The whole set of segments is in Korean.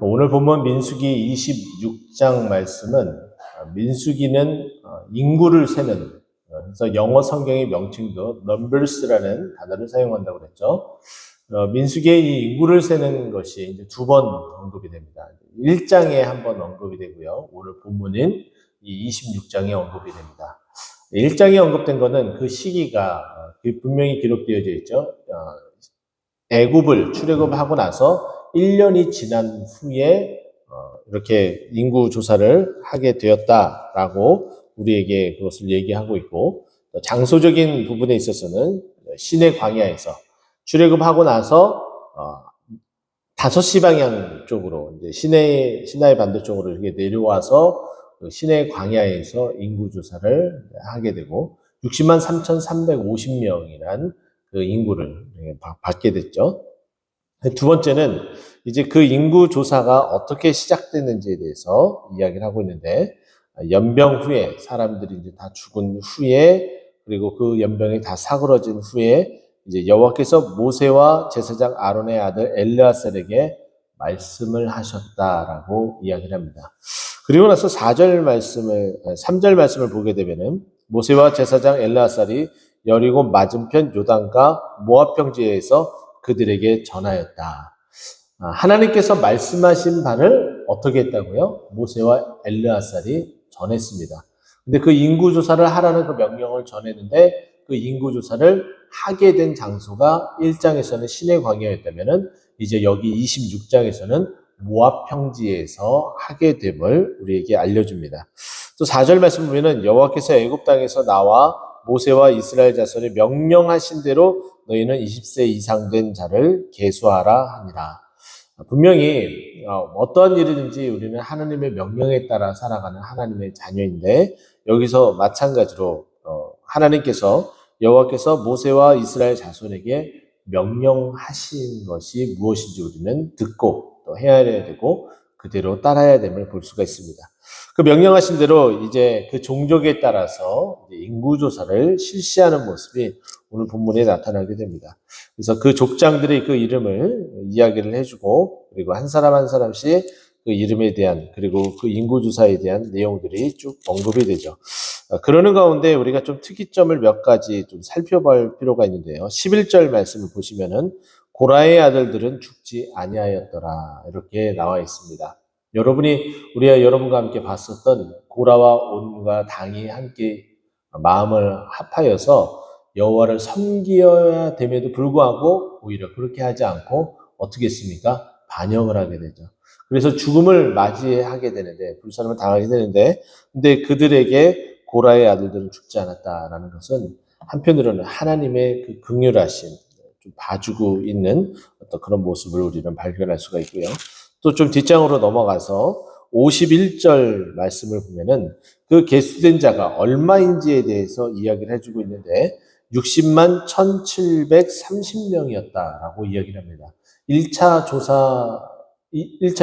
오늘 본문 민수기 26장 말씀은 민수기는 인구를 세는 그래서 영어 성경의 명칭도 numbers라는 단어를 사용한다고 그랬죠. 민수기의 이 인구를 세는 것이 이제 두 번 언급이 됩니다. 1장에 한 번 언급이 되고요. 오늘 본문인 이 26장에 언급이 됩니다. 1장에 언급된 것은 그 시기가 분명히 기록되어져 있죠. 애굽을 출애굽하고 나서 1년이 지난 후에 이렇게 인구 조사를 하게 되었다라고 우리에게 그것을 얘기하고 있고, 장소적인 부분에 있어서는 시내 광야에서 출애굽하고 나서 5시 방향 쪽으로 이제 시나이 반도 쪽으로 이렇게 내려와서 그 시내 광야에서 인구 조사를 하게 되고 60만 3,350명이란 그 인구를 받게 됐죠. 두 번째는 이제 그 인구 조사가 어떻게 시작됐는지에 대해서 이야기를 하고 있는데, 연병 후에 사람들이 이제 다 죽은 후에, 그리고 그 연병이 다 사그러진 후에 이제 여호와께서 모세와 제사장 아론의 아들 엘르아살에게 말씀을 하셨다라고 이야기를 합니다. 그리고 나서 3절 말씀을 보게 되면은 모세와 제사장 엘르아살이 여리고 맞은편 요단과 모압 평지에서 그들에게 전하였다. 하나님께서 말씀하신 바를 어떻게 했다고요? 모세와 엘르아살이 전했습니다. 근데 그 인구조사를 하라는 그 명령을 전했는데 그 인구조사를 하게 된 장소가 1장에서는 시내 광야였다면은 이제 여기 26장에서는 모압 평지에서 하게 됨을 우리에게 알려줍니다. 또 4절 말씀 보면은 여호와께서 애굽 땅에서 나와 모세와 이스라엘 자손이 명령하신 대로 너희는 20세 이상 된 자를 계수하라 하니라. 분명히 어떠한 일이든지 우리는 하나님의 명령에 따라 살아가는 하나님의 자녀인데, 여기서 마찬가지로 하나님께서 여호와께서 모세와 이스라엘 자손에게 명령하신 것이 무엇인지 우리는 듣고 또 헤아려야 되고 그대로 따라야 됨을 볼 수가 있습니다. 그 명령하신 대로 이제 그 종족에 따라서 인구조사를 실시하는 모습이 오늘 본문에 나타나게 됩니다. 그래서 그 족장들의 그 이름을 이야기를 해주고, 그리고 한 사람 한 사람씩 그 이름에 대한, 그리고 그 인구조사에 대한 내용들이 쭉 언급이 되죠. 그러는 가운데 우리가 좀 특이점을 몇 가지 좀 살펴볼 필요가 있는데요. 11절 말씀을 보시면은 고라의 아들들은 죽지 아니하였더라 이렇게 나와 있습니다. 우리가 여러분과 함께 봤었던 고라와 온과 당이 함께 마음을 합하여서 여호와를 섬기어야 됨에도 불구하고 오히려 그렇게 하지 않고 어떻게 했습니까? 반역을 하게 되죠. 그래서 죽음을 맞이하게 되는데, 불사름을 당하게 되는데, 근데 그들에게 고라의 아들들은 죽지 않았다라는 것은 한편으로는 하나님의 그 긍휼하심, 좀 봐주고 있는 어떤 그런 모습을 우리는 발견할 수가 있고요. 또 좀 뒷장으로 넘어가서 51절 말씀을 보면은 그 계수된 자가 얼마인지에 대해서 이야기를 해주고 있는데 60만 1730명이었다라고 이야기를 합니다. 1차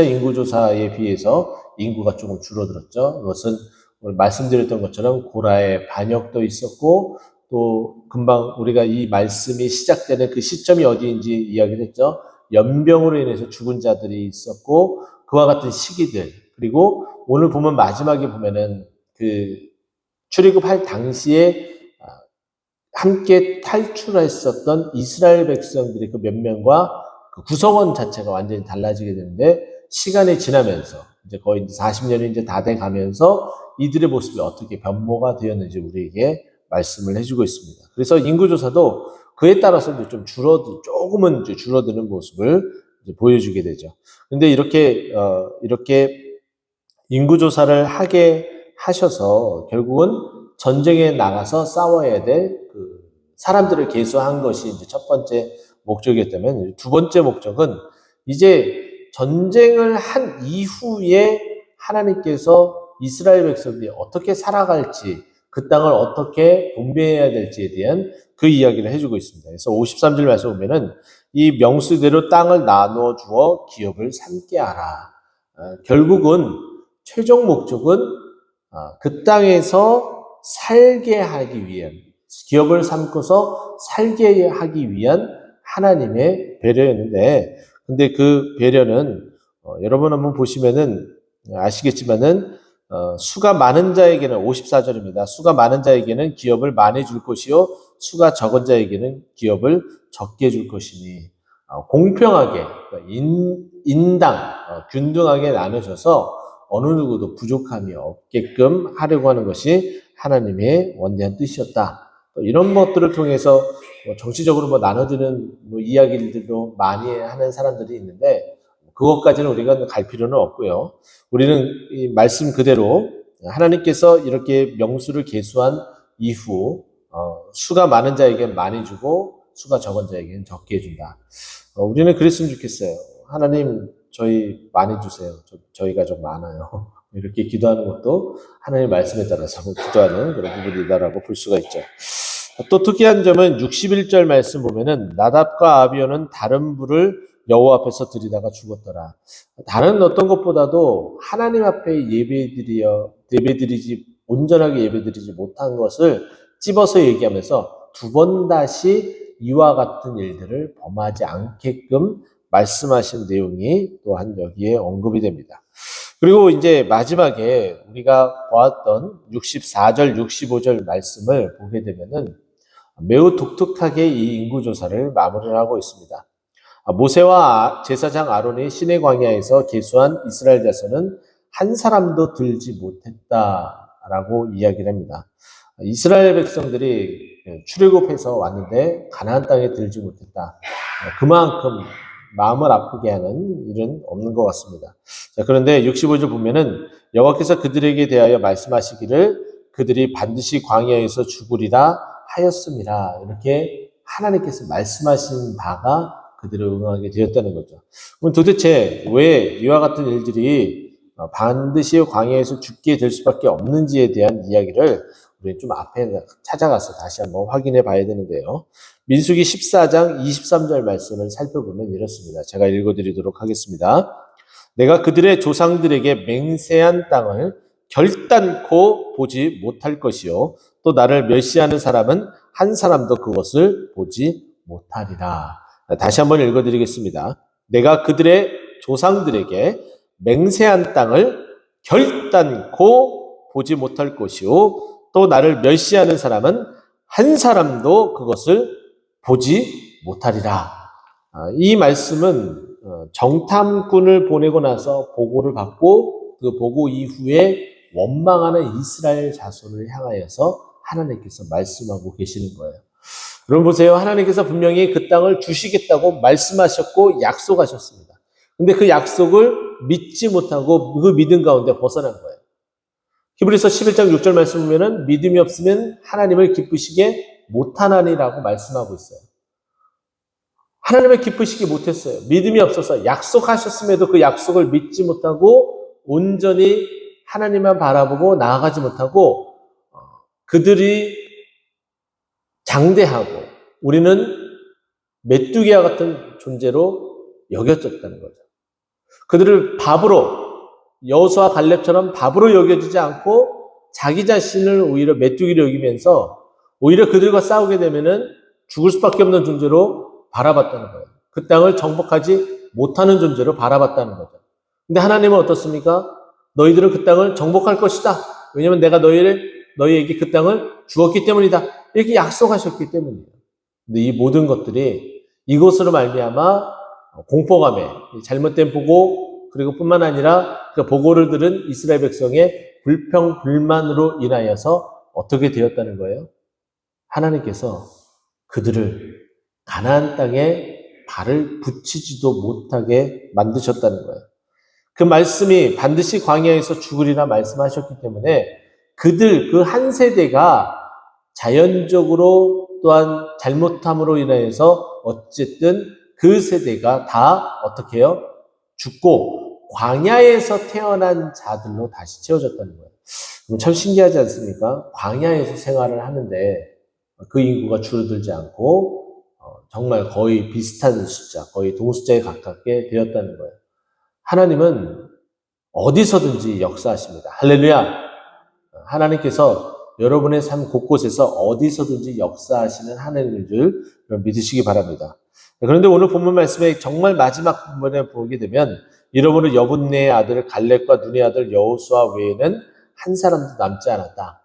인구조사에 비해서 인구가 조금 줄어들었죠. 그것은 오늘 말씀드렸던 것처럼 고라의 반역도 있었고, 또 금방 우리가 이 말씀이 시작되는 그 시점이 어디인지 이야기를 했죠. 연병으로 인해서 죽은 자들이 있었고, 그와 같은 시기들, 그리고 오늘 보면 마지막에 보면은 그 출애굽할 당시에 함께 탈출했었던 이스라엘 백성들이 그 몇 명과 그 구성원 자체가 완전히 달라지게 되는데, 시간이 지나면서 이제 거의 40년이 이제 다 돼 가면서 이들의 모습이 어떻게 변모가 되었는지 우리에게 말씀을 해주고 있습니다. 그래서 인구조사도 그에 따라서 좀 조금은 줄어드는 모습을 보여주게 되죠. 근데 이렇게 인구조사를 하게 하셔서 결국은 전쟁에 나가서 싸워야 될 그 사람들을 계수한 것이 이제 첫 번째 목적이었다면, 두 번째 목적은 이제 전쟁을 한 이후에 하나님께서 이스라엘 백성들이 어떻게 살아갈지, 그 땅을 어떻게 분배해야 될지에 대한 그 이야기를 해주고 있습니다. 그래서 53절 말씀 보면은 이 명수대로 땅을 나누어 주어 기업을 삼게 하라. 결국은 최종 목적은 그 땅에서 살게 하기 위한, 기업을 삼고서 살게 하기 위한 하나님의 배려였는데, 근데 그 배려는 여러분 한번 보시면은 아시겠지만은 수가 많은 자에게는 54절입니다. 수가 많은 자에게는 기업을 많이 줄 것이요 수가 적은 자에게는 기업을 적게 줄 것이니 공평하게 인당 균등하게 나눠져서 어느 누구도 부족함이 없게끔 하려고 하는 것이 하나님의 원대한 뜻이었다. 이런 것들을 통해서 정치적으로 나눠주는 이야기들도 많이 하는 사람들이 있는데 그것까지는 우리가 갈 필요는 없고요. 우리는 이 말씀 그대로 하나님께서 이렇게 명수를 계수한 이후 수가 많은 자에게는 많이 주고 수가 적은 자에게는 적게 해준다. 우리는 그랬으면 좋겠어요. 하나님 저희 많이 주세요. 저희가 좀 많아요. 이렇게 기도하는 것도 하나님의 말씀에 따라서 기도하는 그런 부분이다라고 볼 수가 있죠. 또 특이한 점은 61절 말씀 보면은 나답과 아비오는 다른 불을 여호와 앞에서 드리다가 죽었더라. 다른 어떤 것보다도 하나님 앞에 예배드리지 온전하게 예배드리지 못한 것을 찝어서 얘기하면서 두 번 다시 이와 같은 일들을 범하지 않게끔 말씀하신 내용이 또한 여기에 언급이 됩니다. 그리고 이제 마지막에 우리가 보았던 64절, 65절 말씀을 보게 되면은 매우 독특하게 이 인구조사를 마무리를 하고 있습니다. 모세와 제사장 아론이 시내 광야에서 계수한 이스라엘 자손은 한 사람도 들지 못했다라고 이야기를 합니다. 이스라엘 백성들이 출애굽해서 왔는데 가나안 땅에 들지 못했다. 그만큼 마음을 아프게 하는 일은 없는 것 같습니다. 자, 그런데 65절 보면은 여호와께서 그들에게 대하여 말씀하시기를 그들이 반드시 광야에서 죽으리라 하였음이라. 이렇게 하나님께서 말씀하신 바가 그들을 응하게 되었다는 거죠. 그럼 도대체 왜 이와 같은 일들이 반드시 광야에서 죽게 될 수밖에 없는지에 대한 이야기를 우리 좀 앞에 찾아가서 다시 한번 확인해 봐야 되는데요. 민수기 14장 23절 말씀을 살펴보면 이렇습니다. 제가 읽어드리도록 하겠습니다. 내가 그들의 조상들에게 맹세한 땅을 결단코 보지 못할 것이요 또 나를 멸시하는 사람은 한 사람도 그것을 보지 못하리라. 다시 한번 읽어드리겠습니다. 내가 그들의 조상들에게 맹세한 땅을 결단코 보지 못할 것이요 또 나를 멸시하는 사람은 한 사람도 그것을 보지 못하리라. 이 말씀은 정탐꾼을 보내고 나서 보고를 받고 그 보고 이후에 원망하는 이스라엘 자손을 향하여서 하나님께서 말씀하고 계시는 거예요. 여러분 보세요. 하나님께서 분명히 그 땅을 주시겠다고 말씀하셨고 약속하셨습니다. 근데 그 약속을 믿지 못하고 그 믿음 가운데 벗어난 거예요. 히브리서 11장 6절 말씀 보면은 믿음이 없으면 하나님을 기쁘시게 못하나니라고 말씀하고 있어요. 하나님을 기쁘시게 못했어요. 믿음이 없어서 약속하셨음에도 그 약속을 믿지 못하고 온전히 하나님만 바라보고 나아가지 못하고 그들이 장대하고 우리는 메뚜기와 같은 존재로 여겨졌다는 거죠. 그들을 밥으로 여호수아 갈렙처럼 밥으로 여겨지지 않고 자기 자신을 오히려 메뚜기로 여기면서 오히려 그들과 싸우게 되면은 죽을 수밖에 없는 존재로 바라봤다는 거예요. 그 땅을 정복하지 못하는 존재로 바라봤다는 거죠. 근데 하나님은 어떻습니까? 너희들은 그 땅을 정복할 것이다. 왜냐하면 내가 너희에게 그 땅을 주었기 때문이다. 이렇게 약속하셨기 때문이에요. 근데 이 모든 것들이 이것으로 말미암아 공포감에 잘못된 보고 그리고 뿐만 아니라 그 보고를 들은 이스라엘 백성의 불평, 불만으로 인하여서 어떻게 되었다는 거예요? 하나님께서 그들을 가나안 땅에 발을 붙이지도 못하게 만드셨다는 거예요. 그 말씀이 반드시 광야에서 죽으리라 말씀하셨기 때문에 그들 그 한 세대가 자연적으로 또한 잘못함으로 인하여서 어쨌든 그 세대가 다 어떻게 해요? 죽고 광야에서 태어난 자들로 다시 채워졌다는 거예요. 참 신기하지 않습니까? 광야에서 생활을 하는데 그 인구가 줄어들지 않고 정말 거의 비슷한 숫자, 거의 동숫자에 가깝게 되었다는 거예요. 하나님은 어디서든지 역사하십니다. 할렐루야! 하나님께서 여러분의 삶 곳곳에서 어디서든지 역사하시는 하나님인 줄 믿으시기 바랍니다. 그런데 오늘 본문 말씀에 정말 마지막 부분에 보게 되면 이러므로 여분네의 아들 갈렙과 눈의 아들 여호수아 외에는 한 사람도 남지 않았다.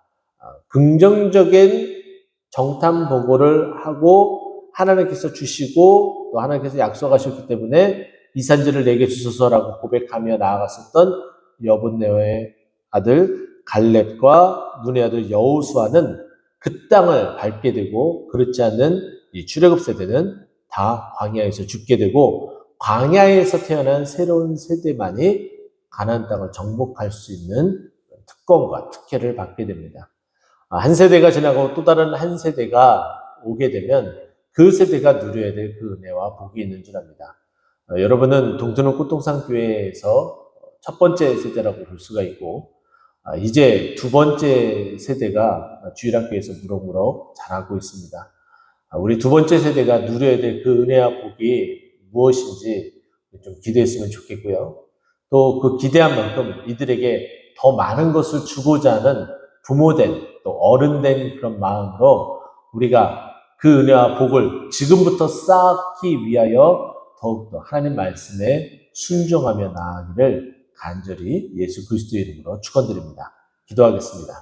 긍정적인 정탐 보고를 하고 하나님께서 주시고 또 하나님께서 약속하셨기 때문에 이 산지를 내게 주소서라고 고백하며 나아갔었던 여분네의 아들 갈렙과 눈의 아들 여호수아는 그 땅을 밟게 되고 그렇지 않는 이 출애굽 세대는 다 광야에서 죽게 되고 광야에서 태어난 새로운 세대만이 가나안 땅을 정복할 수 있는 특권과 특혜를 받게 됩니다. 한 세대가 지나고 또 다른 한 세대가 오게 되면 그 세대가 누려야 될 그 은혜와 복이 있는 줄 압니다. 여러분은 동투는 꽃동산 교회에서 첫 번째 세대라고 볼 수가 있고 이제 두 번째 세대가 주일학교에서 무럭무럭 자라고 있습니다. 우리 두 번째 세대가 누려야 될 그 은혜와 복이 무엇인지 좀 기대했으면 좋겠고요. 또 그 기대한 만큼 이들에게 더 많은 것을 주고자 하는 부모된 또 어른된 그런 마음으로 우리가 그 은혜와 복을 지금부터 쌓기 위하여 더욱더 하나님 말씀에 순종하며 나아가기를 간절히 예수 그리스도의 이름으로 축원드립니다. 기도하겠습니다.